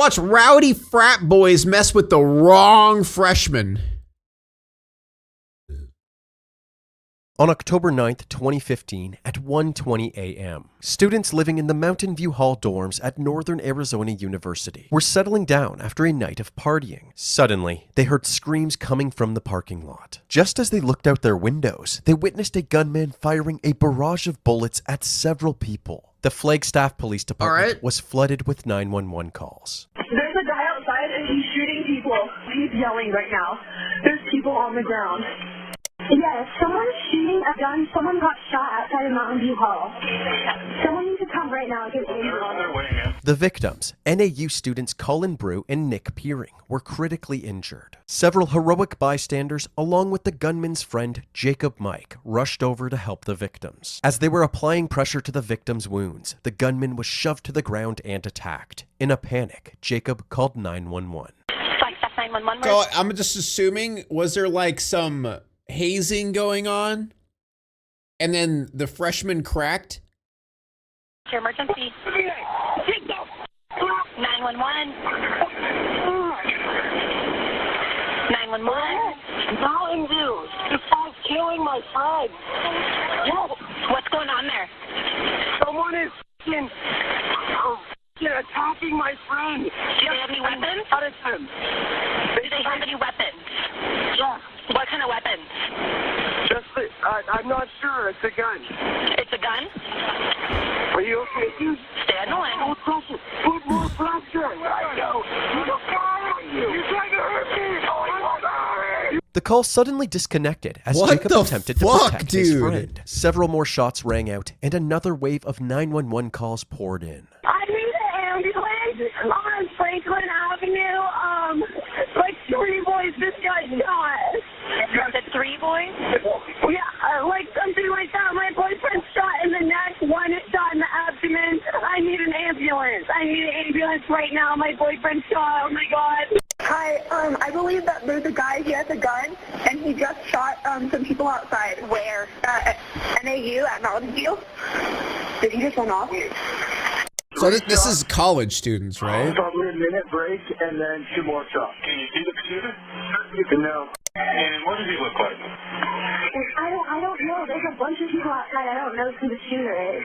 Watch rowdy frat boys mess with the wrong freshman. On October 9th, 2015, at 1:20 a.m., students living in the Mountain View Hall dorms at Northern Arizona University were settling down after a night of partying. Suddenly, they heard screams coming from the parking lot. Just as they looked out their windows, they witnessed a gunman firing a barrage of bullets at several people. The Flagstaff Police Department was flooded with 911 calls. There's a guy outside and he's shooting people. He's yelling right now. There's people on the ground. Yes, someone's shooting a gun. Someone got shot outside of Mountain View Hall. Someone needs to come right now and get ambulance. The victims, NAU students Colin Brew and Nick Peering, were critically injured. Several heroic bystanders, along with the gunman's friend Jacob Mike, rushed over to help the victims. As they were applying pressure to the victims' wounds, the gunman was shoved to the ground and attacked. In a panic, Jacob called 911. So I'm just assuming, was there like some hazing going on, and then the freshman cracked? Your emergency. 911. 911. Mountain View. This guy's killing my friend. What's going on there? Someone is attacking my friend. Do they have any weapons? Do they have any weapons? Yeah. What kind of weapons? I'm not sure. It's a gun. It's a gun? Are you okay, dude? Stay on the line. More pressure. Put more pressure. I know. You're trying to hurt me. I'm sorry. The call suddenly disconnected as What Jacob the attempted to fuck, protect his dude? friend. Several more shots rang out, and another wave of 911 calls poured in. I need an ambulance on Franklin Avenue. Like 3 boys, this guy's shot. The 3 boys? Yeah, like something like that. My boyfriend's shot in the neck, one is shot in the abdomen. I need an ambulance. I need an ambulance right now. My boyfriend's shot. Oh my God. Hi, I believe that there's a guy, he has a gun, and he just shot some people outside. Where? At NAU at Mountain View. Did he just run off? So this is college students, right? Probably a minute break and then 2 more shots. Can you see the shooter? No. And what does he look like? I don't know. There's a bunch of people outside. I don't know who the shooter is.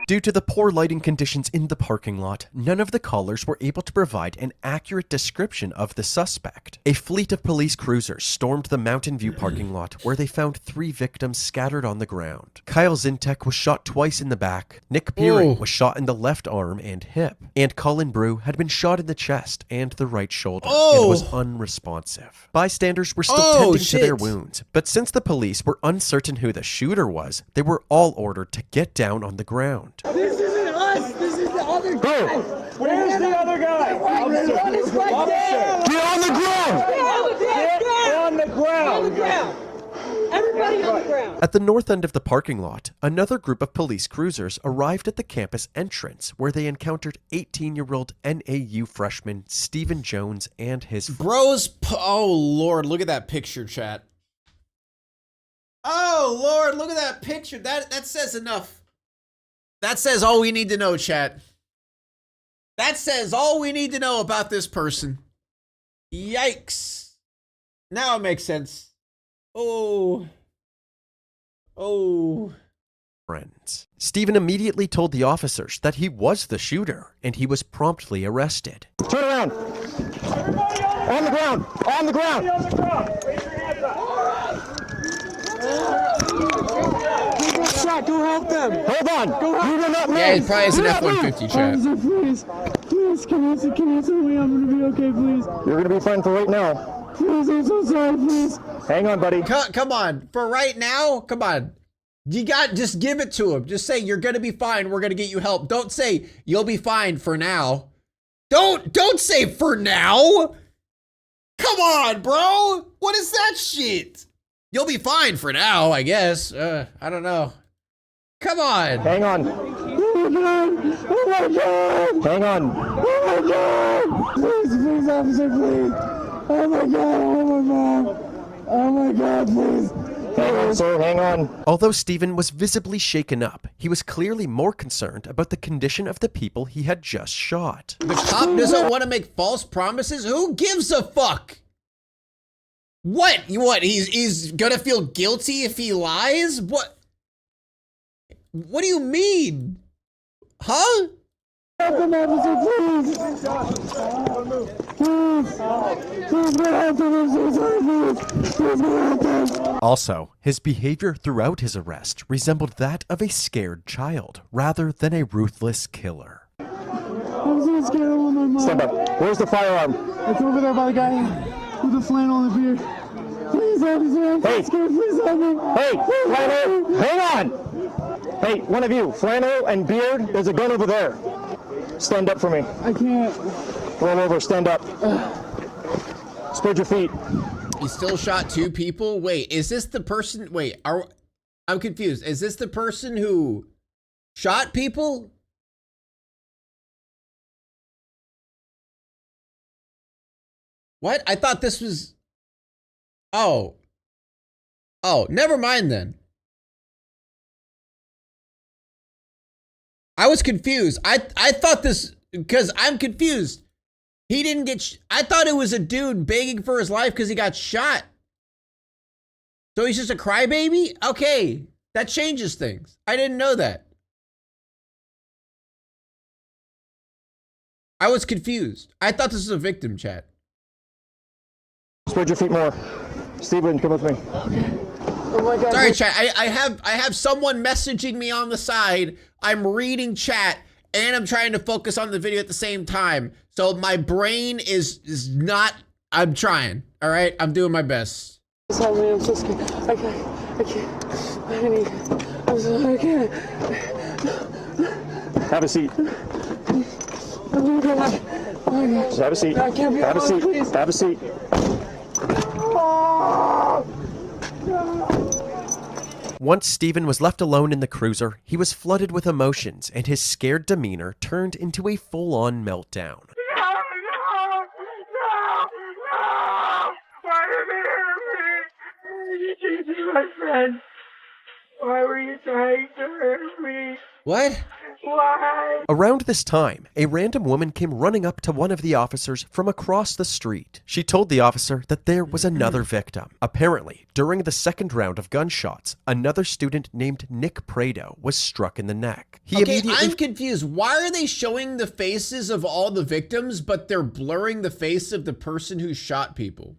Due to the poor lighting conditions in the parking lot, none of the callers were able to provide an accurate description of the suspect. A fleet of police cruisers stormed the Mountain View parking lot, where they found 3 victims scattered on the ground. Kyle Zintek was shot twice in the back, Nick Peering was shot in the left arm and hip, and Colin Brew had been shot in the chest and the right shoulder and was unresponsive. Bystanders were still tending to their wounds, but since the police were uncertain who the shooter was, they were all ordered to get down on the ground. This isn't us. This is the other guy. Where's the other guy? It's right there. Get on the ground! Get on the ground! Everybody on the ground. At the north end of the parking lot, another group of police cruisers arrived at the campus entrance, where they encountered 18-year-old NAU freshman Stephen Jones and his Oh Lord, look at that picture, chat. Oh Lord, look at that picture. That says enough. That says all we need to know, chat. That says all we need to know about this person. Yikes. Now it makes sense. Oh. friends. Stephen immediately told the officers that he was the shooter, and he was promptly arrested. Turn around! On the ground! On the ground! On the ground! Raise your hands up! Go help them! Hold on! Go help them! Yeah, it probably has an F-150 chat. Please, can you answer me? I'm gonna be okay, please. You're gonna be fine for right now. Please, I'm so sorry, please. Hang on, buddy. Come on. For right now, come on. Just give it to him. Just say, you're gonna be fine. We're gonna get you help. Don't say, you'll be fine for now. Don't say for now. Come on, bro. What is that shit? You'll be fine for now, I guess. I don't know. Come on. Hang on. Oh my god! Oh my god! Hang on. Oh my god! Please, officer, please! Oh my god! Oh my god! Oh my god, please! Hang on, sir, hang on. Although Stephen was visibly shaken up, he was clearly more concerned about the condition of the people he had just shot. The cop doesn't want to make false promises? Who gives a fuck? What? He's gonna feel guilty if he lies? What do you mean? Huh? Help him, officer, please! Please get help him, I'm so sorry, please! Please get help him! Also, his behavior throughout his arrest resembled that of a scared child rather than a ruthless killer. I'm so scared, I want my mom. Stand up. Where's the firearm? It's over there by the guy with the flannel and the beard. Please, officer, I'm so scared, please help me! Hey, flannel, hang on! Hey, one of you, flannel and beard, there's a gun over there. Stand up for me. I can't. Roll over, stand up. Spread your feet. He still shot 2 people? Wait, is this the person? Wait, I'm confused. Is this the person who shot people? What? I thought this was... Oh, never mind then. I was confused. I thought this, because I'm confused. He didn't get, I thought it was a dude begging for his life because he got shot. So he's just a crybaby? Okay, that changes things. I didn't know that. I was confused. I thought this was a victim, chat. Spread your feet more. Steven, come with me. Oh my God. Sorry, chat. I have someone messaging me on the side. I'm reading chat and I'm trying to focus on the video at the same time. So my brain is not, I'm trying. All right, I'm doing my best. Help me, I'm so scared. I can't. I'm sorry, I can't. Have a seat. Oh my God. Oh my God. Just have a seat. I can't be Have a alone, seat. please. Have a seat. Once Stephen was left alone in the cruiser, he was flooded with emotions and his scared demeanor turned into a full-on meltdown. My friend, why were you trying to hurt me? What? Why? Around this time, a random woman came running up to one of the officers from across the street. She told the officer that there was another victim. Apparently, during the second round of gunshots, another student named Nick Prado was struck in the neck. Okay, I'm confused. Why are they showing the faces of all the victims, but they're blurring the face of the person who shot people?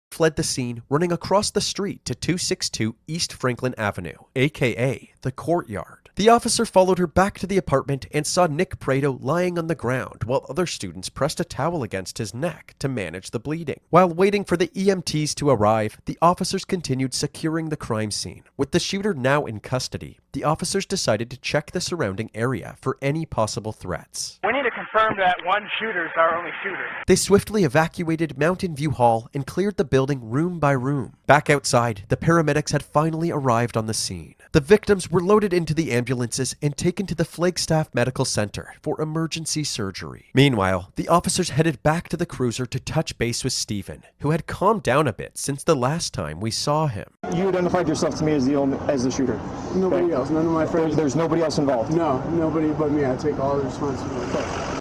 Fled the scene running across the street to 262 East Franklin Avenue, aka the Courtyard. The officer followed her back to the apartment and saw Nick Prado lying on the ground while other students pressed a towel against his neck to manage the bleeding. While waiting for the EMTs to arrive, the officers continued securing the crime scene. With the shooter now in custody, the officers decided to check the surrounding area for any possible threats. We need to confirm that one shooter's our only shooter. They swiftly evacuated Mountain View Hall and cleared the building room by room. Back outside, the paramedics had finally arrived on the scene. The victims were loaded into the ambulances and taken to the Flagstaff Medical Center for emergency surgery. Meanwhile, the officers headed back to the cruiser to touch base with Stephen, who had calmed down a bit since the last time we saw him. You identified yourself to me as the shooter. Nobody else, none of my friends. There's nobody else involved. No, nobody but me. I take all the responsibility.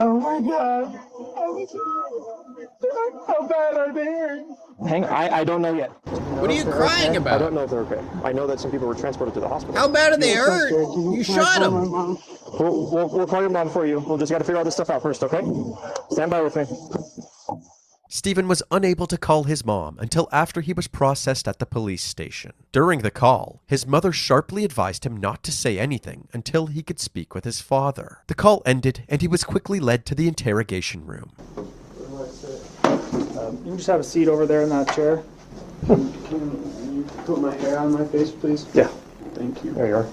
Oh my God. How bad are they hurt? I don't know yet. What are you crying I about? don't know if they're okay. I know that some people were transported to the hospital. How bad are they hurt? You shot him. We'll call your mom for you. We'll just got to figure all this stuff out first, okay? Stand by with me. Stephen was unable to call his mom until after he was processed at the police station. During the call, his mother sharply advised him not to say anything until he could speak with his father. The call ended and he was quickly led to the interrogation room. You can just have a seat over there in that chair. Can you put my hair on my face, please? Yeah. Thank you. There you are.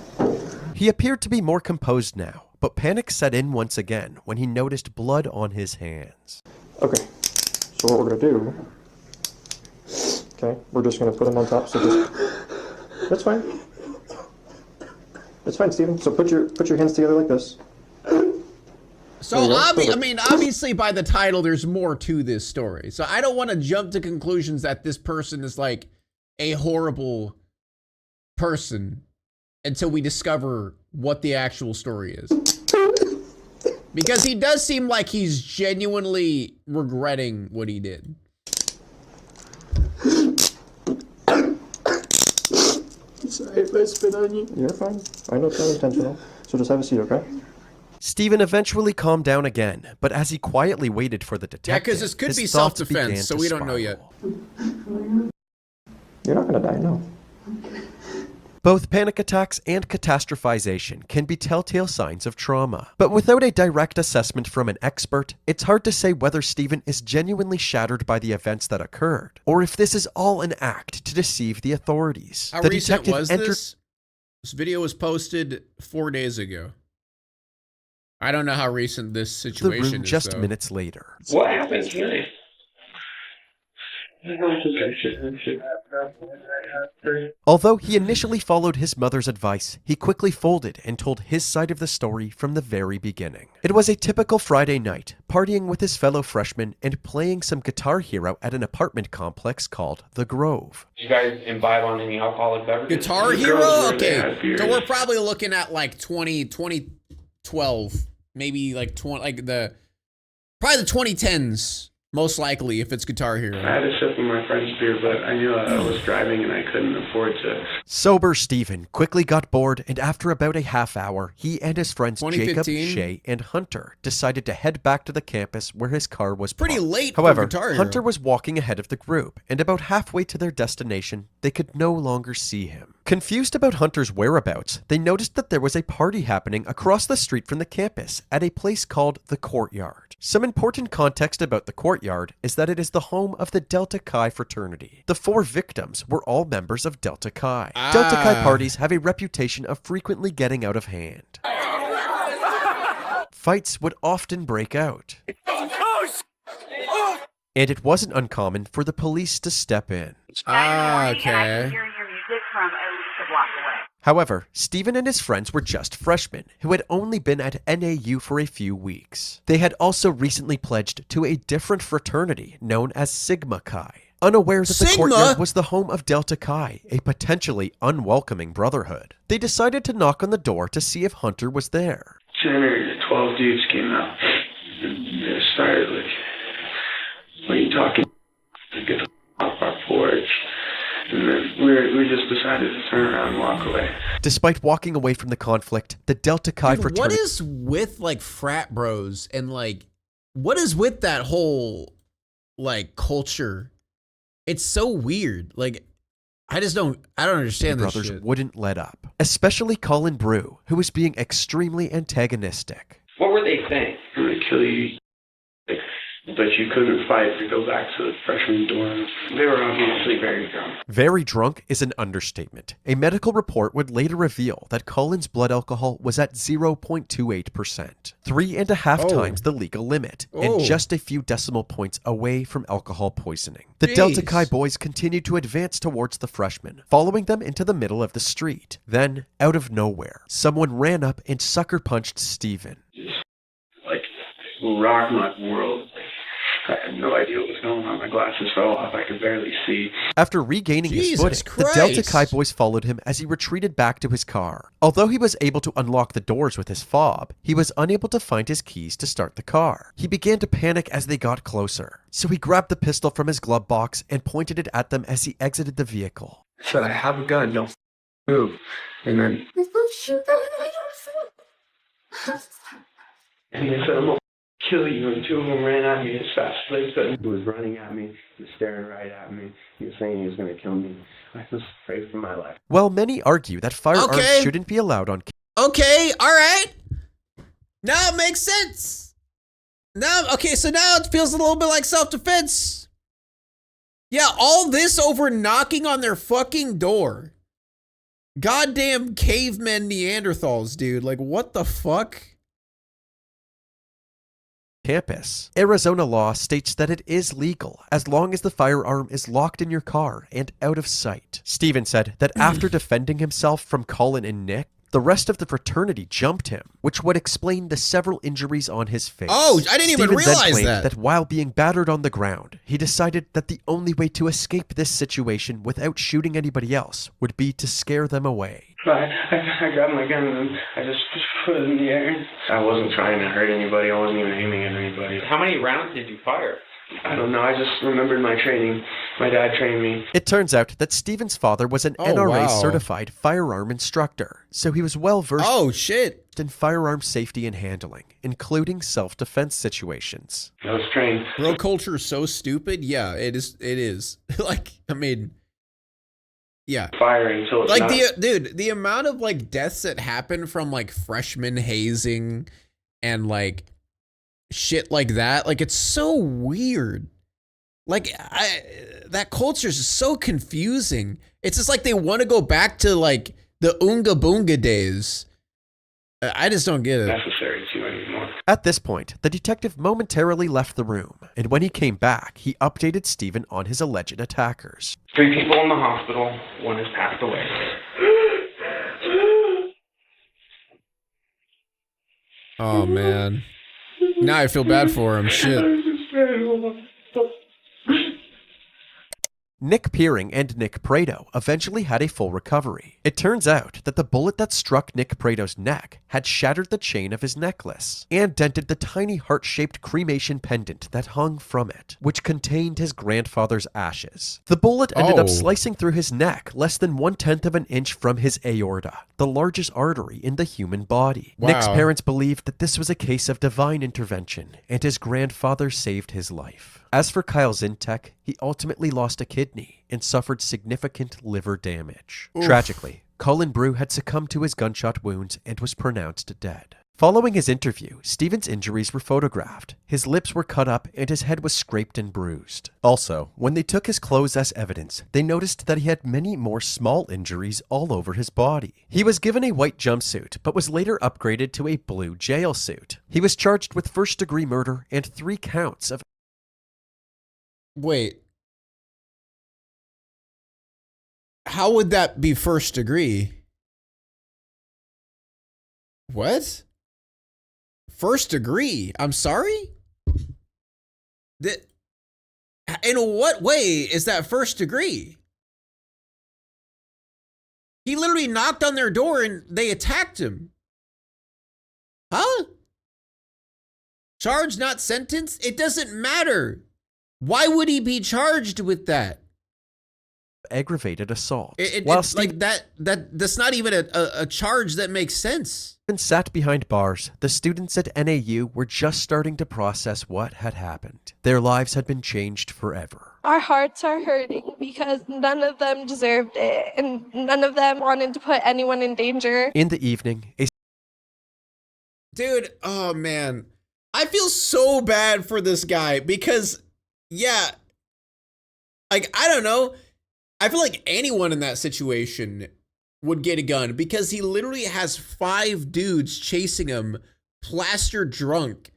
He appeared to be more composed now, but panic set in once again when he noticed blood on his hands. Okay. So what we're going to do... Okay, we're just going to put them on top. So just... That's fine. That's fine, Steven. So put your hands together like this. So obviously by the title, there's more to this story. So I don't want to jump to conclusions that this person is like a horrible person until we discover what the actual story is. Because he does seem like he's genuinely regretting what he did. Sorry if I spit on you. You're fine. I know it's not intentional. So just have a seat, okay? Stephen eventually calmed down again, but as he quietly waited for the detective, Yeah, because this could his be thoughts self-defense, began so to we don't know spiral. yet. You're not gonna die, no. Both panic attacks and catastrophization can be telltale signs of trauma. But without a direct assessment from an expert, it's hard to say whether Stephen is genuinely shattered by the events that occurred, or if this is all an act to deceive the authorities. How The recent detective was entered- this? This video was posted 4 days ago. I don't know how recent this the situation room is, just though. minutes later. What happened tonight? Although he initially followed his mother's advice, he quickly folded and told his side of the story from the very beginning. It was a typical Friday night, partying with his fellow freshmen and playing some Guitar Hero at an apartment complex called The Grove. Did you guys imbibe on any alcoholic beverages? Guitar The Hero? girls were Okay, there. so we're probably looking at like 2012, maybe like probably the 2010s, most likely, if it's Guitar Hero. I had a sip of my friend's beer, but I knew I was driving and I couldn't afford to. Sober Stephen quickly got bored, and after about a half hour, he and his friends Jacob, 2015? Shay, and Hunter decided to head back to the campus where his car was Pretty parked. late for However, Guitar Hero. Hunter was walking ahead of the group, and about halfway to their destination, they could no longer see him. Confused about Hunter's whereabouts, they noticed that there was a party happening across the street from the campus at a place called the Courtyard. Some important context about the Courtyard is that it is the home of the Delta Chi fraternity. The 4 victims were all members of Delta Chi. Delta Chi parties have a reputation of frequently getting out of hand. Fights would often break out. And it wasn't uncommon for the police to step in. Okay. However, Stephen and his friends were just freshmen who had only been at NAU for a few weeks. They had also recently pledged to a different fraternity known as Sigma Chi, unaware that the Sigma? Courtyard was the home of Delta Chi, a potentially unwelcoming brotherhood. They decided to knock on the door to see if Hunter was there. 10 or 12 dudes came out. They started like, what are you talking? Get the off our porch. And then we just decided to turn around and walk away. Despite walking away from the conflict, the Delta Chi Dude, fraternity... what is with like frat bros and like, what is with that whole like culture? It's so weird. Like, I don't understand this brothers shit. wouldn't let up. Especially Colin Brew, who was being extremely antagonistic. What were they saying? I'm gonna kill you. But you couldn't fight to go back to the freshman dorm. They were obviously very drunk. Very drunk is an understatement. A medical report would later reveal that Colin's blood alcohol was at 0.28%, 3.5 times the legal limit, and just a few decimal points away from alcohol poisoning. The Delta Chi boys continued to advance towards the freshmen, following them into the middle of the street. Then, out of nowhere, someone ran up and sucker punched Stephen. Like, rock my world. I had no idea what was going on. My glasses fell off. I could barely see. After regaining his footing, the Delta Chi boys followed him as he retreated back to his car. Although he was able to unlock the doors with his fob, he was unable to find his keys to start the car. He began to panic as they got closer, so he grabbed the pistol from his glove box and pointed it at them as he exited the vehicle. I said, I have a gun. Don't move. And then... And they said, I'm gonna kill you. And 2 of them ran at me as fast as they could. He was running at me, he was staring right at me. He was saying he was going to kill me. I was afraid for my life. While many argue that firearms shouldn't be allowed on Okay, all right. Now it makes sense. Now, okay, so now it feels a little bit like self-defense. Yeah, all this over knocking on their fucking door. Goddamn cavemen Neanderthals, dude. Like, what the fuck? campus. Arizona law states that it is legal as long as the firearm is locked in your car and out of sight. Stephen said that after defending himself from Colin and Nick, The rest of the fraternity jumped him, which would explain the several injuries on his face. Oh, I didn't even Steven then realize claimed that. while being battered on the ground, he decided that the only way to escape this situation without shooting anybody else would be to scare them away. I grabbed my gun and I just put it in the air. I wasn't trying to hurt anybody. I wasn't even aiming at anybody. How many rounds did you fire? I don't know. I just remembered my training. My dad trained me. It turns out that Steven's father was an NRA-certified firearm instructor, so he was well-versed in firearm safety and handling, including self-defense situations. I was trained. Bro culture is so stupid. Yeah, it is. It is. Like, I mean, yeah. Firing until it's like not. the amount of like deaths that happen from like freshman hazing and like shit like that, like it's so weird. Like that culture is so confusing. It's just like they want to go back to like the Oonga Boonga days. I just don't get it. Necessary to anymore. At this point, the detective momentarily left the room, and when he came back, he updated Steven on his alleged attackers. 3 people in the hospital. 1 has passed away. Oh man. Now I feel bad for him. Shit. Nick Peering and Nick Prado eventually had a full recovery. It turns out that the bullet that struck Nick Prado's neck had shattered the chain of his necklace and dented the tiny heart-shaped cremation pendant that hung from it, which contained his grandfather's ashes. The bullet ended up slicing through his neck less than 1/10 of an inch from his aorta, the largest artery in the human body. Wow. Nick's parents believed that this was a case of divine intervention, and his grandfather saved his life. As for Kyle Zintek, he ultimately lost a kidney and suffered significant liver damage. Oof. Tragically, Colin Brew had succumbed to his gunshot wounds and was pronounced dead. Following his interview, Steven's injuries were photographed. His lips were cut up and his head was scraped and bruised. Also, when they took his clothes as evidence, they noticed that he had many more small injuries all over his body. He was given a white jumpsuit, but was later upgraded to a blue jail suit. He was charged with first-degree murder and 3 counts of... Wait. How would that be first degree? What? First degree? I'm sorry? In what way is that first degree? He literally knocked on their door and they attacked him. Huh? Charged, not sentenced? It doesn't matter. Why would he be charged with that? Aggravated assault. Like that's not even a charge that makes sense. Steven sat behind bars. The students at NAU were just starting to process what had happened. Their lives had been changed forever. Our hearts are hurting because none of them deserved it, and none of them wanted to put anyone in danger. In the evening, Dude, oh man. I feel so bad for this guy because, yeah, like, I don't know. I feel like anyone in that situation would get a gun because he literally has 5 dudes chasing him, plastered drunk,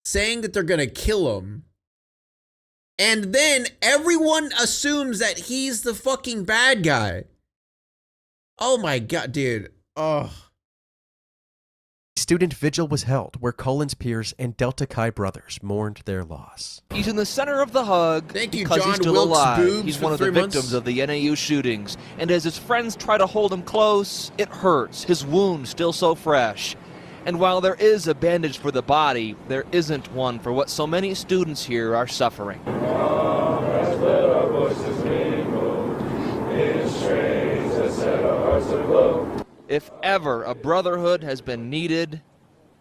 saying that they're gonna kill him. And then everyone assumes that he's the fucking bad guy. Oh my God, dude. Oh. Student vigil was held where Collins peers and Delta Chi brothers mourned their loss. He's in the center of the hug Thank you, because John he's still Wilkes alive. Boobs He's for one of the 3 months. victims of the NAU shootings. And as his friends try to hold him close, it hurts. His wound's still so fresh. And while there is a bandage for the body, there isn't one for what so many students here are suffering. If ever a brotherhood has been needed,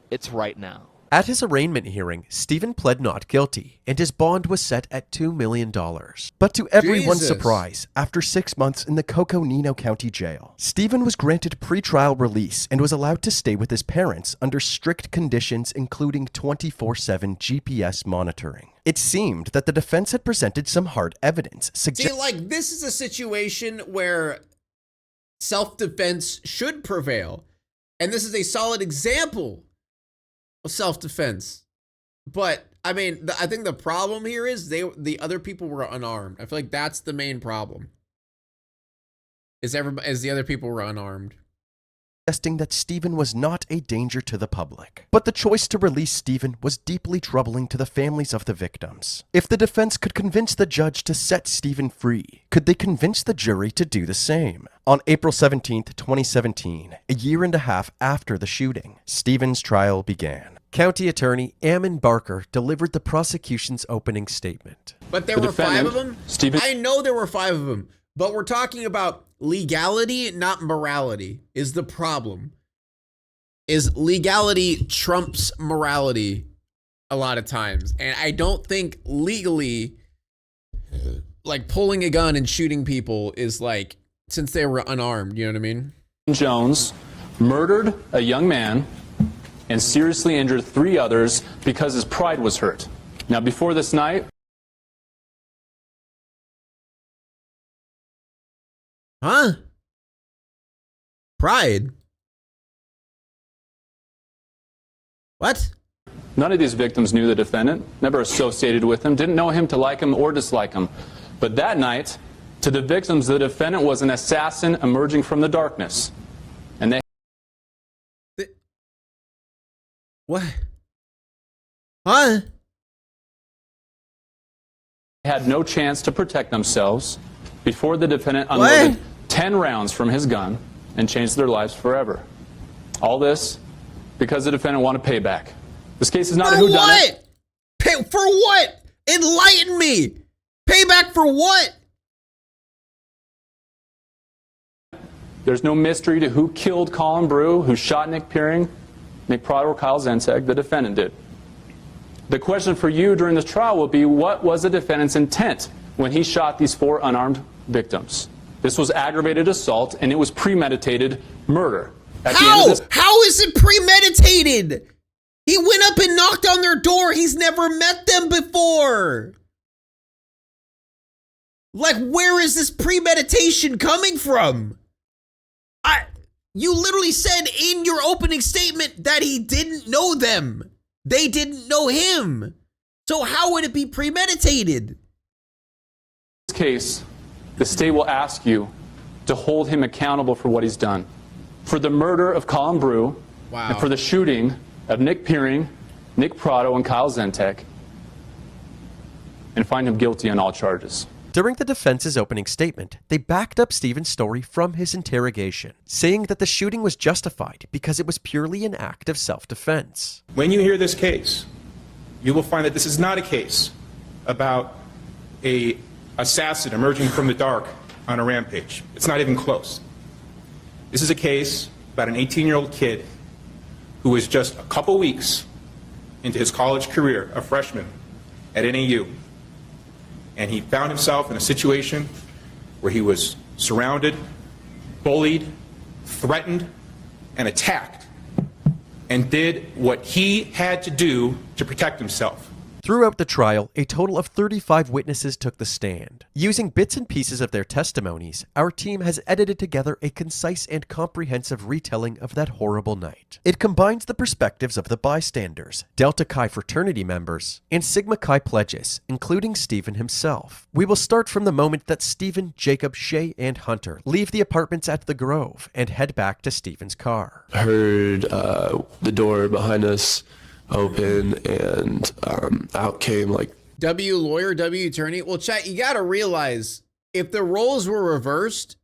it's right now. At his arraignment hearing, Steven pled not guilty, and his bond was set at $2 million. But to everyone's surprise, after 6 months in the Coconino County Jail, Steven was granted pretrial release and was allowed to stay with his parents under strict conditions including 24/7 GPS monitoring. It seemed that the defense had presented some hard evidence. See, like, this is a situation where self-defense should prevail. And this is a solid example of self-defense. But I mean, I think the problem here is the other people were unarmed. I feel like that's the main problem. Is the other people were unarmed. suggesting that Stephen was not a danger to the public. But the choice to release Stephen was deeply troubling to the families of the victims. If the defense could convince the judge to set Stephen free, could they convince the jury to do the same? On April 17, 2017, a year and a half after the shooting, Stephen's trial began. County Attorney Ammon Barker delivered the prosecution's opening statement. But there were 5 of them? I know there were 5 of them, but we're talking about legality, not morality, is the problem. Is legality trumps morality a lot of times. And I don't think legally, like pulling a gun and shooting people is like, since they were unarmed, you know what I mean? Jones murdered a young man and seriously injured 3 others because his pride was hurt. Now, before this night... Huh? Pride? What? None of these victims knew the defendant, never associated with him, didn't know him to like him or dislike him. But that night, to the victims, the defendant was an assassin emerging from the darkness. And they... What? Huh? Had no chance to protect themselves before the defendant unloaded 10 rounds from his gun and changed their lives forever. All this because the defendant wanted payback. This case is not a whodunit. Pay for what? Enlighten me. Payback for what? There's no mystery to who killed Colin Brew, who shot Nick Peering, Nick Prado, or Kyle Zenteg. The defendant did. The question for you during this trial will be, what was the defendant's intent when he shot these 4 unarmed victims? This was aggravated assault, and it was premeditated murder. How? How is it premeditated? He went up and knocked on their door. He's never met them before. Like, where is this premeditation coming from? You literally said in your opening statement that he didn't know them. They didn't know him. So how would it be premeditated? In this case, the state will ask you to hold him accountable for what he's done. For the murder of Colin Brew, and for the shooting of Nick Peering, Nick Prado, and Kyle Zenteg, and find him guilty on all charges. During the defense's opening statement, they backed up Stephen's story from his interrogation, saying that the shooting was justified because it was purely an act of self-defense. When you hear this case, you will find that this is not a case about an assassin emerging from the dark on a rampage. It's not even close. This is a case about an 18-year-old kid who was just a couple weeks into his college career, a freshman at NAU. And he found himself in a situation where he was surrounded, bullied, threatened, and attacked, and did what he had to do to protect himself. Throughout the trial, a total of 35 witnesses took the stand. Using bits and pieces of their testimonies, our team has edited together a concise and comprehensive retelling of that horrible night. It combines the perspectives of the bystanders, Delta Chi fraternity members, and Sigma Chi pledges, including Stephen himself. We will start from the moment that Stephen, Jacob, Shay, and Hunter leave the apartments at the Grove and head back to Stephen's car. I heard the door behind us open, and out came like W lawyer, W attorney. Well, chat, you gotta realize if the roles were reversed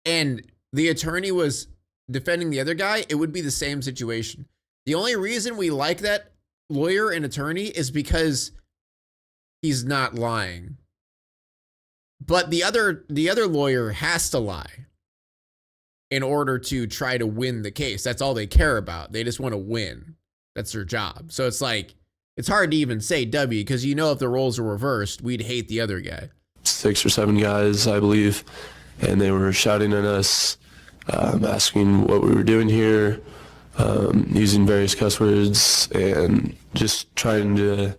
and the attorney was defending the other guy, it would be the same situation. The only reason we like that lawyer and attorney is because he's not lying. But the other lawyer has to lie in order to try to win the case. That's all they care about. They just want to win. That's their job. So it's like, it's hard to even say W because you know if the roles were reversed, we'd hate the other guy. 6 or 7 guys, I believe, and they were shouting at us, asking what we were doing here, using various cuss words, and just trying to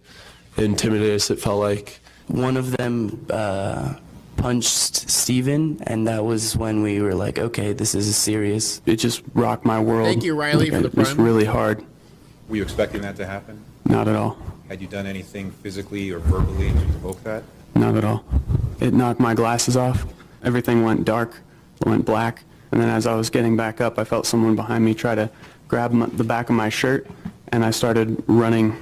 intimidate us, it felt like. One of them punched Stephen, and that was when we were like, okay, this is serious. It just rocked my world. Thank you, Riley, for the prime. It was really hard. Were you expecting that to happen? Not at all. Had you done anything physically or verbally to provoke that? Not at all. It knocked my glasses off. Everything went dark, went black. And then as I was getting back up, I felt someone behind me try to grab the back of my shirt, and I started running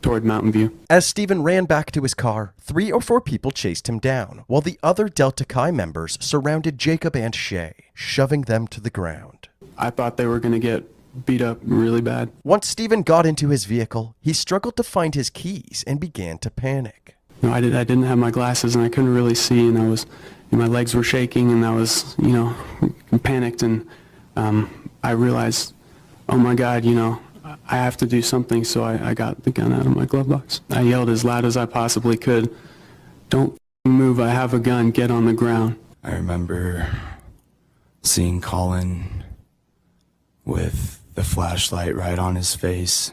toward Mountain View. As Stephen ran back to his car, 3 or 4 people chased him down, while the other Delta Chi members surrounded Jacob and Shay, shoving them to the ground. I thought they were going to get beat up really bad. Once Stephen got into his vehicle, he struggled to find his keys and began to panic. You know, I didn't have my glasses, and I couldn't really see, and my legs were shaking, and I was, panicked, and I realized, oh my God, I have to do something, so I got the gun out of my glove box. I yelled as loud as I possibly could, "Don't move, I have a gun, get on the ground." I remember seeing Colin with the flashlight right on his face.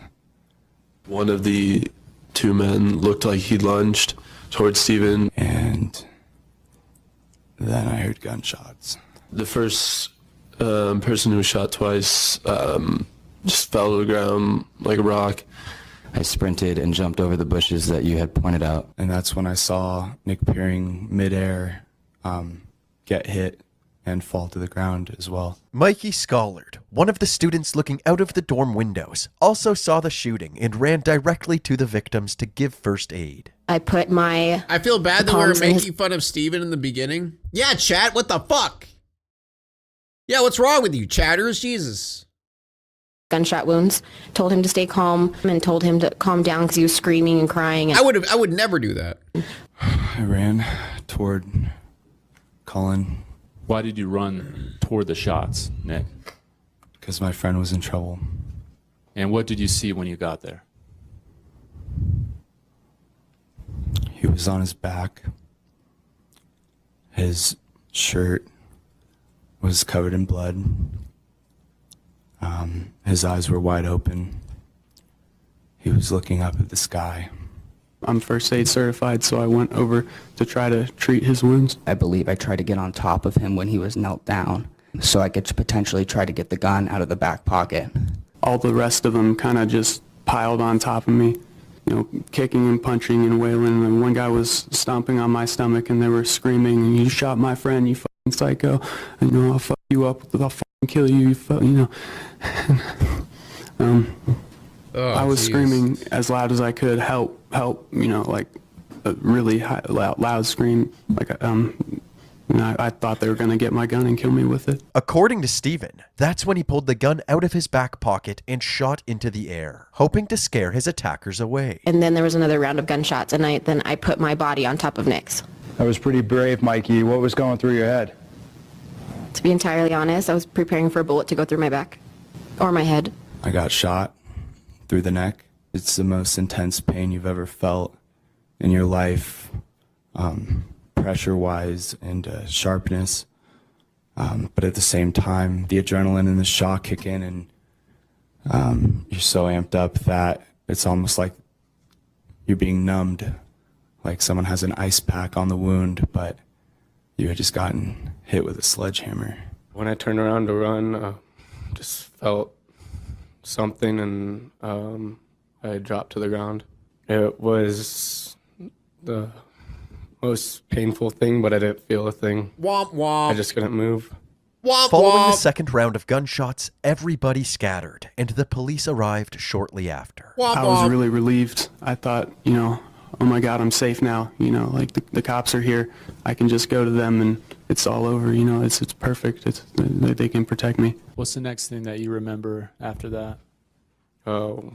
One of the 2 men looked like he lunged towards Stephen. And then I heard gunshots. The first person who was shot twice just fell to the ground like a rock. I sprinted and jumped over the bushes that you had pointed out. And that's when I saw Nick Peering midair get hit and fall to the ground as well. Mikey Schollard, one of the students looking out of the dorm windows, also saw the shooting and ran directly to the victims to give first aid. I feel bad that we're making fun of Steven in the beginning. Yeah, chat, what the fuck? Yeah, what's wrong with you, chatters? Jesus. Gunshot wounds. Told him to stay calm and told him to calm down because he was screaming and crying. I would never do that. I ran toward Colin. Why did you run toward the shots, Nick? Because my friend was in trouble. And what did you see when you got there? He was on his back. His shirt was covered in blood. His eyes were wide open. He was looking up at the sky. I'm first aid certified, so I went over to try to treat his wounds. I believe I tried to get on top of him when he was knelt down, so I could potentially try to get the gun out of the back pocket. All the rest of them kind of just piled on top of me, kicking and punching and wailing. And one guy was stomping on my stomach, and they were screaming, "You shot my friend, you fucking psycho. And, I'll fuck you up. I'll fucking kill you, I was screaming as loud as I could, help, like a really high, loud scream. I thought they were going to get my gun and kill me with it. According to Stephen, that's when he pulled the gun out of his back pocket and shot into the air, hoping to scare his attackers away. And then there was another round of gunshots, and then I put my body on top of Nick's. That was pretty brave, Mikey. What was going through your head? To be entirely honest, I was preparing for a bullet to go through my back or my head. I got shot through the neck. It's the most intense pain you've ever felt in your life, pressure-wise and sharpness. But at the same time, the adrenaline and the shock kick in, and you're so amped up that it's almost like you're being numbed, like someone has an ice pack on the wound, but you had just gotten hit with a sledgehammer. When I turned around to run, just felt something, and I dropped to the ground. It was the most painful thing, but I didn't feel a thing. Womp womp. I just couldn't move. Womp Following womp. the second round of gunshots, everybody scattered, and the police arrived shortly after. Womp I was womp. really relieved. I thought, oh my God, I'm safe now. Like the cops are here. I can just go to them and it's all over. It's perfect. They can protect me. What's the next thing that you remember after that?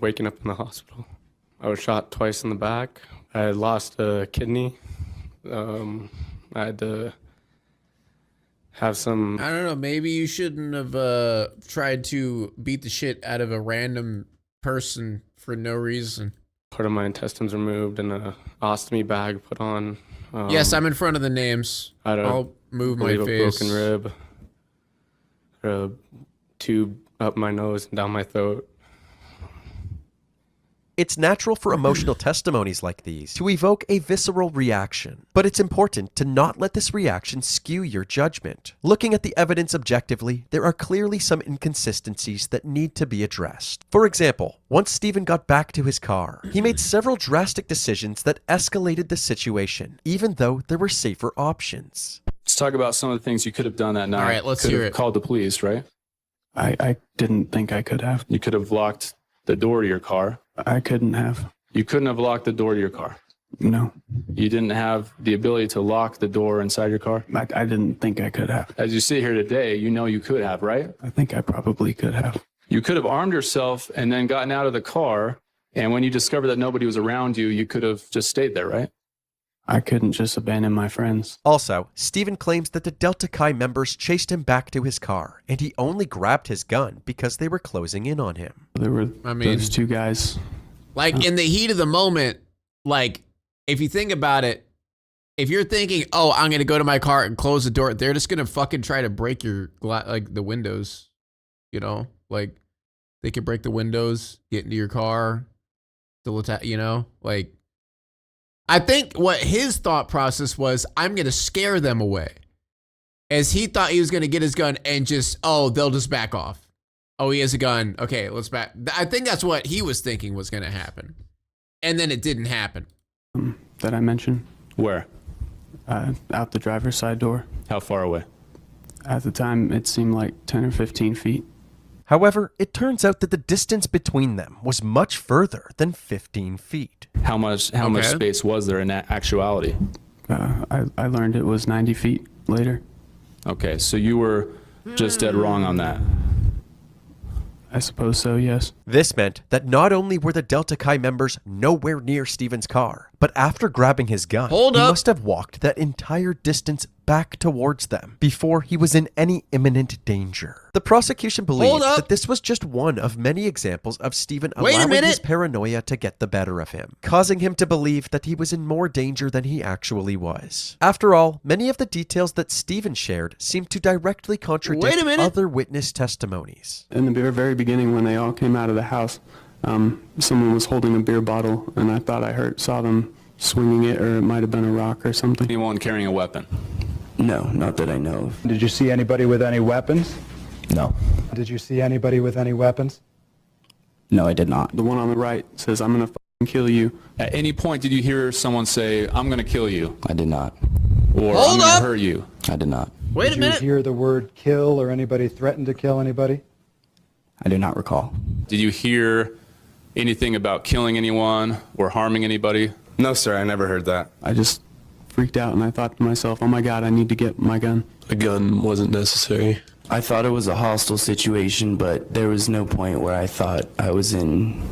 Waking up in the hospital. I was shot twice in the back. I had lost a kidney. I had to have some... I don't know, maybe you shouldn't have tried to beat the shit out of a random person for no reason. Part of my intestines removed and a ostomy bag put on. Yes, I'm in front of the names. I'll move my face. A broken rib. A tube up my nose and down my throat. It's natural for emotional testimonies like these to evoke a visceral reaction, but it's important to not let this reaction skew your judgment. Looking at the evidence objectively, there are clearly some inconsistencies that need to be addressed. For example, once Stephen got back to his car, he made several drastic decisions that escalated the situation, even though there were safer options. Let's talk about some of the things you could have done that night. All right, let's Could hear have it. Called the police, right? I didn't think I could have. You could have locked the door to your car. I couldn't have. You couldn't have locked the door to your car. No. You didn't have the ability to lock the door inside your car? I didn't think I could have. As you sit here today, you know you could have, right? I think I probably could have. You could have armed yourself and then gotten out of the car, and when you discovered that nobody was around you, you could have just stayed there, right? I couldn't just abandon my friends. Also, Stephen claims that the Delta Chi members chased him back to his car, and he only grabbed his gun because they were closing in on him. There were those two guys. Like, in the heat of the moment, like, if you think about it, if you're thinking, oh, I'm going to go to my car and close the door, they're just going to fucking try to break your, like, the windows, you know? Like, they could break the windows, get into your car, still attack, you know? Like, I think what his thought process was, I'm going to scare them away. As he thought he was going to get his gun and just, oh, they'll just back off. Oh, he has a gun. Okay, let's back. I think that's what he was thinking was going to happen. And then it didn't happen. That I mentioned. Where? Out the driver's side door. How far away? At the time, it seemed like 10 or 15 feet. However, it turns out that the distance between them was much further than 15 feet. How much space was there in that actuality? I learned it was 90 feet later. Okay, so you were just dead wrong on that. I suppose so, yes. This meant that not only were the Delta Chi members nowhere near Stephen's car, but after grabbing his gun, he must have walked that entire distance back towards them before he was in any imminent danger. The prosecution believed that this was just one of many examples of Stephen allowing his paranoia to get the better of him, causing him to believe that he was in more danger than he actually was. After all, many of the details that Stephen shared seemed to directly contradict other witness testimonies. In the very beginning, when they all came out of the house, someone was holding a beer bottle, and I thought I saw them swinging it, or it might have been a rock or something. Anyone carrying a weapon? No, not that I know of. Did you see anybody with any weapons? No. Did you see anybody with any weapons? No, I did not. The one on the right says, I'm going to kill you. At any point, did you hear someone say, I'm going to kill you? I did not. Or I'm going to hurt you? I did not. Wait a minute. Did you hear the word kill, or anybody threaten to kill anybody? I do not recall. Did you hear anything about killing anyone or harming anybody? No, sir, I never heard that. I just freaked out, and I thought to myself, oh my God, I need to get my gun. A gun wasn't necessary. I thought it was a hostile situation, but there was no point where I thought I was in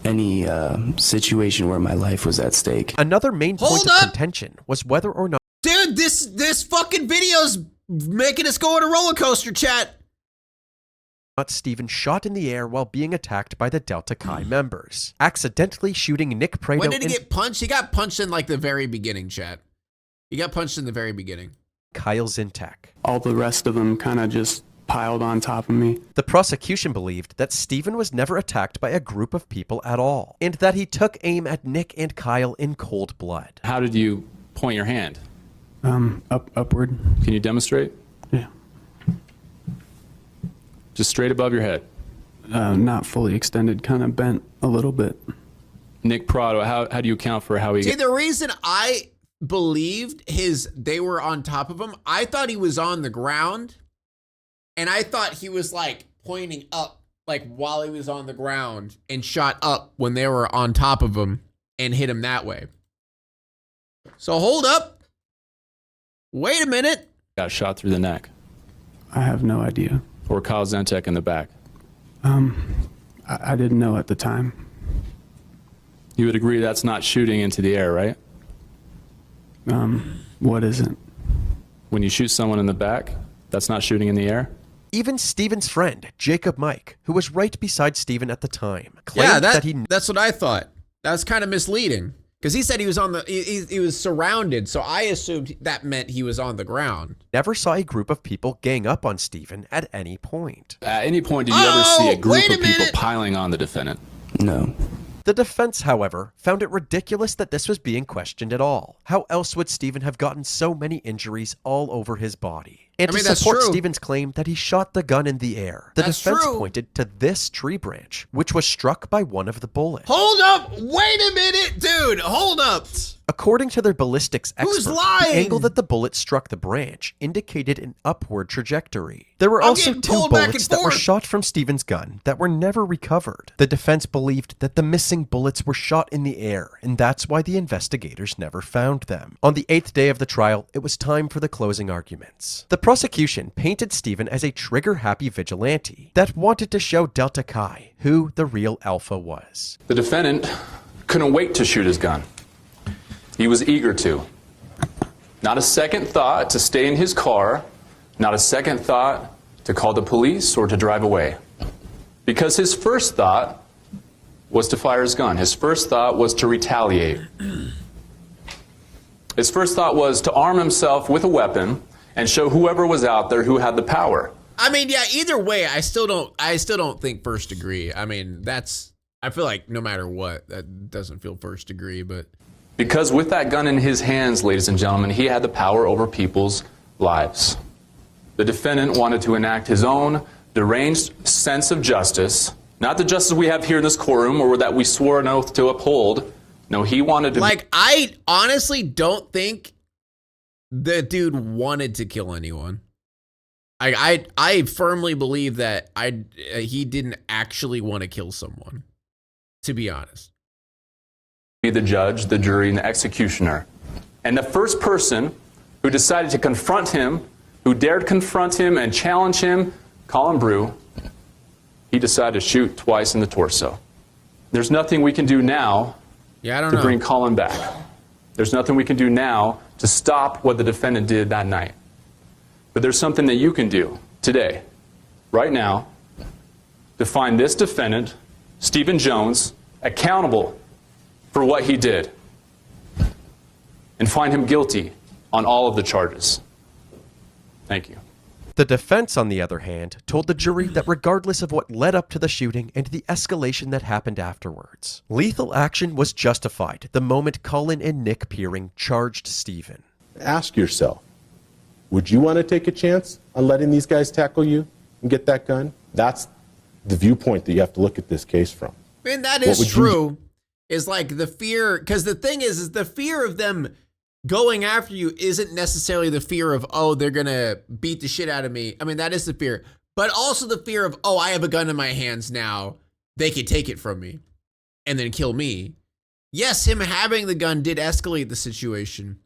any situation where my life was at stake. Another main point of contention was whether or not... Dude, this fucking video's making us go on a roller coaster, chat. Stephen shot in the air while being attacked by the Delta Chi members, accidentally shooting Nick Prado. When did he get punched? He got punched in like the very beginning, chat. He got punched in the very beginning. Kyle Zintek. All the rest of them kind of just piled on top of me. The prosecution believed that Stephen was never attacked by a group of people at all, and that he took aim at Nick and Kyle in cold blood. How did you point your hand? Upward. Can you demonstrate? Yeah. Just straight above your head? Not fully extended, kind of bent a little bit. Nick Prado, how do you account for how he... See, the reason I believed they were on top of him, I thought he was on the ground, and I thought he was like pointing up, like while he was on the ground, and shot up when they were on top of him and hit him that way. So hold up. Wait a minute. Got shot through the neck. I have no idea. Or Kyle Zentek in the back? I didn't know at the time. You would agree that's not shooting into the air, right? What isn't? When you shoot someone in the back, that's not shooting in the air? Even Stephen's friend, Jacob Mike, who was right beside Stephen at the time, claimed that's what I thought. That was kind of misleading. Because he said he was he was surrounded, so I assumed that meant he was on the ground. Never saw a group of people gang up on Stephen at any point. At any point, did you ever see a group of people piling on the defendant? No. The defense, however, found it ridiculous that this was being questioned at all. How else would Stephen have gotten so many injuries all over his body? And to support Stephen's claim that he shot the gun in the air, the defense pointed to this tree branch, which was struck by one of the bullets. Hold up! Wait a minute, dude! Hold up! According to their ballistics Who's expert, lying? the angle that the bullet struck the branch indicated an upward trajectory. There were I'm also getting 2 pulled back bullets and that were forth. shot from Stephen's gun that were never recovered. The defense believed that the missing bullets were shot in the air, and that's why the investigators never found them. On the 8th day of the trial, it was time for the closing arguments. The prosecution painted Stephen as a trigger-happy vigilante that wanted to show Delta Chi who the real alpha was. The defendant couldn't wait to shoot his gun. He was eager to. Not a second thought to stay in his car, not a second thought to call the police or to drive away. Because his first thought was to fire his gun. His first thought was to retaliate. His first thought was to arm himself with a weapon and show whoever was out there who had the power. I mean, yeah, either way, I still don't think first degree. I mean, I feel like no matter what, that doesn't feel first degree, but. Because with that gun in his hands, ladies and gentlemen, he had the power over people's lives. The defendant wanted to enact his own deranged sense of justice, not the justice we have here in this courtroom or that we swore an oath to uphold. No, he wanted to. Like, I honestly don't think the dude wanted to kill anyone. I firmly believe that he didn't actually want to kill someone, to be honest. Be the judge, the jury, and the executioner. And the first person who decided to confront him, who dared confront him and challenge him, Colin Brew, he decided to shoot twice in the torso. There's nothing we can do now to bring Colin back. There's nothing we can do now to stop what the defendant did that night. But there's something that you can do today, right now, to find this defendant, Stephen Jones, accountable for what he did and find him guilty on all of the charges. Thank you. The defense, on the other hand, told the jury that regardless of what led up to the shooting and the escalation that happened afterwards, lethal action was justified the moment Colin and Nick Peering charged Stephen. Ask yourself, would you want to take a chance on letting these guys tackle you and get that gun? That's the viewpoint that you have to look at this case from. I mean, that is true. Is like the fear, because the thing is the fear of them going after you isn't necessarily the fear of, oh, they're gonna beat the shit out of me. I mean, that is the fear, but also the fear of, oh, I have a gun in my hands now, they could take it from me and then kill me. Yes, him having the gun did escalate the situation.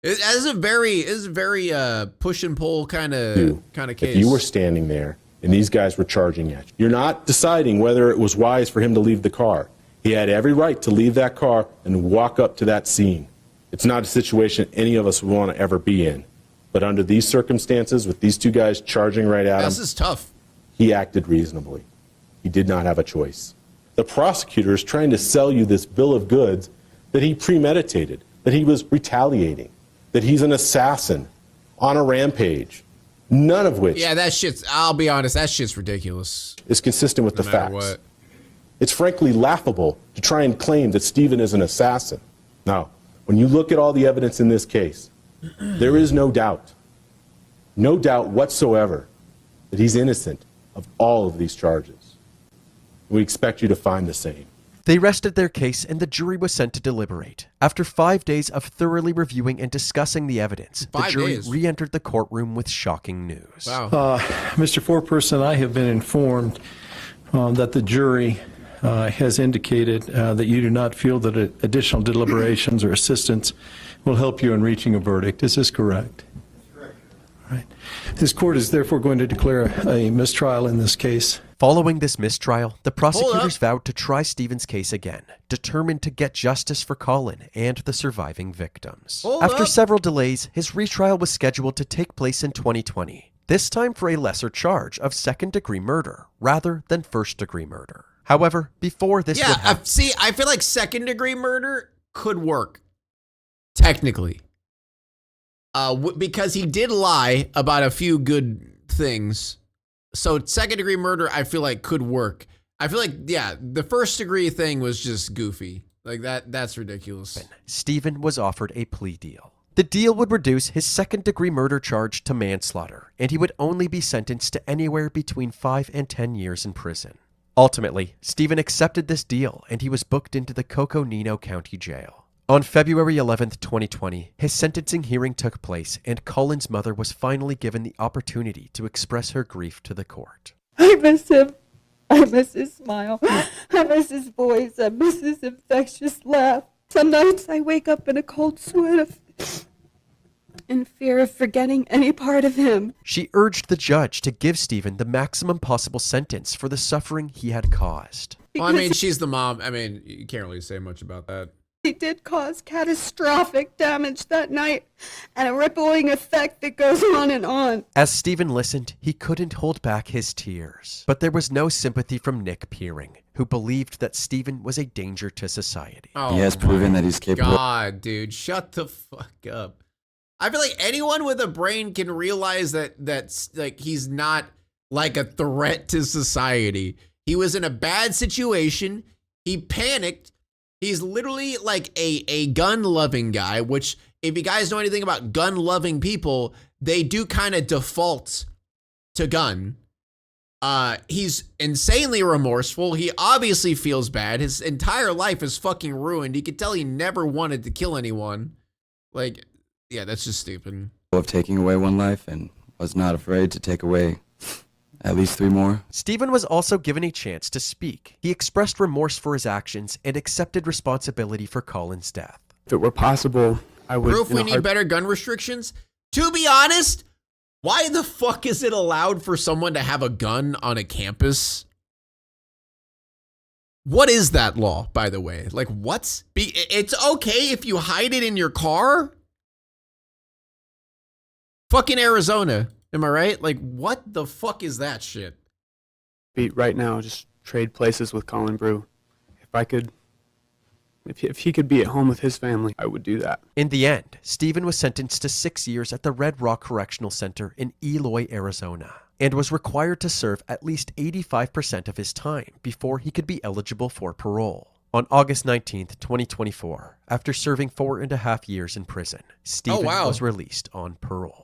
It is a very push and pull kind of case. If you were standing there and these guys were charging at you, you're not deciding whether it was wise for him to leave the car. He had every right to leave that car and walk up to that scene. It's not a situation any of us would want to ever be in. But under these circumstances, with these two guys charging right at him, this is tough. He acted reasonably. He did not have a choice. The prosecutor is trying to sell you this bill of goods that he premeditated, that he was retaliating, that he's an assassin on a rampage, none of which... Yeah, that shit's, I'll be honest, that shit's ridiculous. ...is consistent with the facts. What. It's frankly laughable to try and claim that Stephen is an assassin. Now, when you look at all the evidence in this case, there is no doubt whatsoever that he's innocent of all of these charges. We expect you to find the same. They rested their case and the jury was sent to deliberate. After 5 days of thoroughly reviewing and discussing the evidence, the jury re-entered the courtroom with shocking news. Wow. Mr. Foreperson, I have been informed that the jury has indicated that you do not feel that additional deliberations or assistance will help you in reaching a verdict. Is this correct? Correct. All right. This court is therefore going to declare a mistrial in this case. Following this mistrial, the prosecutors vowed to try Stephen's case again, determined to get justice for Colin and the surviving victims. After several delays, his retrial was scheduled to take place in 2020, this time for a lesser charge of second-degree murder rather than first-degree murder. However, before this would happen... see, I feel like second-degree murder could work, technically. Because he did lie about a few good things. So second-degree murder, I feel like, could work. I feel like, yeah, the first-degree thing was just goofy. Like, that's ridiculous. Stephen was offered a plea deal. The deal would reduce his second-degree murder charge to manslaughter, and he would only be sentenced to anywhere between 5 and 10 years in prison. Ultimately, Stephen accepted this deal and he was booked into the Coconino County Jail. On February 11th, 2020, his sentencing hearing took place and Colin's mother was finally given the opportunity to express her grief to the court. I miss him. I miss his smile. I miss his voice. I miss his infectious laugh. Some nights I wake up in a cold sweat in fear of forgetting any part of him. She urged the judge to give Stephen the maximum possible sentence for the suffering he had caused. Well, I mean, she's the mom. I mean, you can't really say much about that. He did cause catastrophic damage that night and a rippling effect that goes on and on. As Stephen listened, he couldn't hold back his tears. But there was no sympathy from Nick Peering, who believed that Stephen was a danger to society. Oh, he has proven that he's capable. God, dude, shut the fuck up. I feel like anyone with a brain can realize that's like he's not like a threat to society. He was in a bad situation. He panicked. He's literally like a gun-loving guy, which if you guys know anything about gun-loving people, they do kind of default to gun. He's insanely remorseful. He obviously feels bad. His entire life is fucking ruined. You could tell he never wanted to kill anyone. Like, yeah, that's just stupid. Of taking away one life and was not afraid to take away at least 3 more. Stephen was also given a chance to speak. He expressed remorse for his actions and accepted responsibility for Colin's death. If it were possible, I would... Proof we need better gun restrictions? To be honest, why the fuck is it allowed for someone to have a gun on a campus? What is that law, by the way? Like, what? It's okay if you hide it in your car? Fucking Arizona. Am I right? Like, what the fuck is that shit? Beat right now, just trade places with Colin Brew. If he could be at home with his family, I would do that. In the end, Stephen was sentenced to 6 years at the Red Rock Correctional Center in Eloy, Arizona, and was required to serve at least 85% of his time before he could be eligible for parole. On August 19th, 2024, after serving 4.5 years in prison, Stephen was released on parole.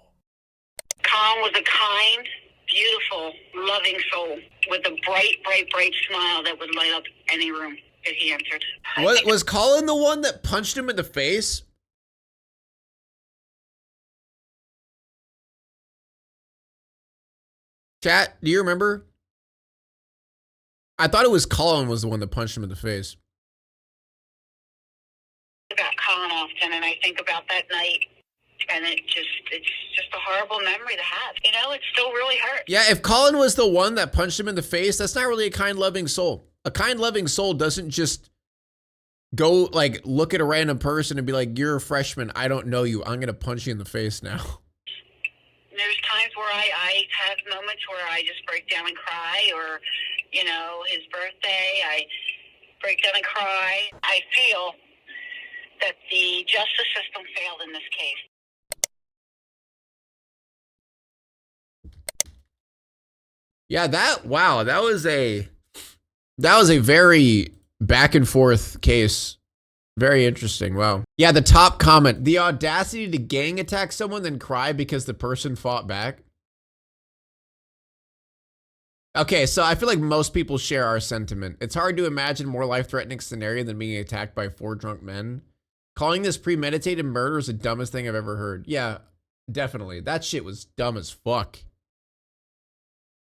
Colin was a kind, beautiful, loving soul with a bright, bright, bright smile that would light up any room that he entered. Was Colin the one that punched him in the face? Chat, do you remember? I thought it was Colin was the one that punched him in the face. About Colin often, and I think about that night. And it's just a horrible memory to have. You know, it still really hurts. Yeah, if Colin was the one that punched him in the face, that's not really a kind, loving soul. A kind, loving soul doesn't just go, like, look at a random person and be like, you're a freshman, I don't know you, I'm going to punch you in the face now. There's times where I have moments where I just break down and cry, or, you know, his birthday, I break down and cry. I feel that the justice system failed in this case. Yeah, that was a very back and forth case. Very interesting. Wow. Yeah, the top comment, the audacity to gang attack someone then cry because the person fought back. Okay, so I feel like most people share our sentiment. It's hard to imagine more life-threatening scenario than being attacked by 4 drunk men. Calling this premeditated murder is the dumbest thing I've ever heard. Yeah, definitely. That shit was dumb as fuck.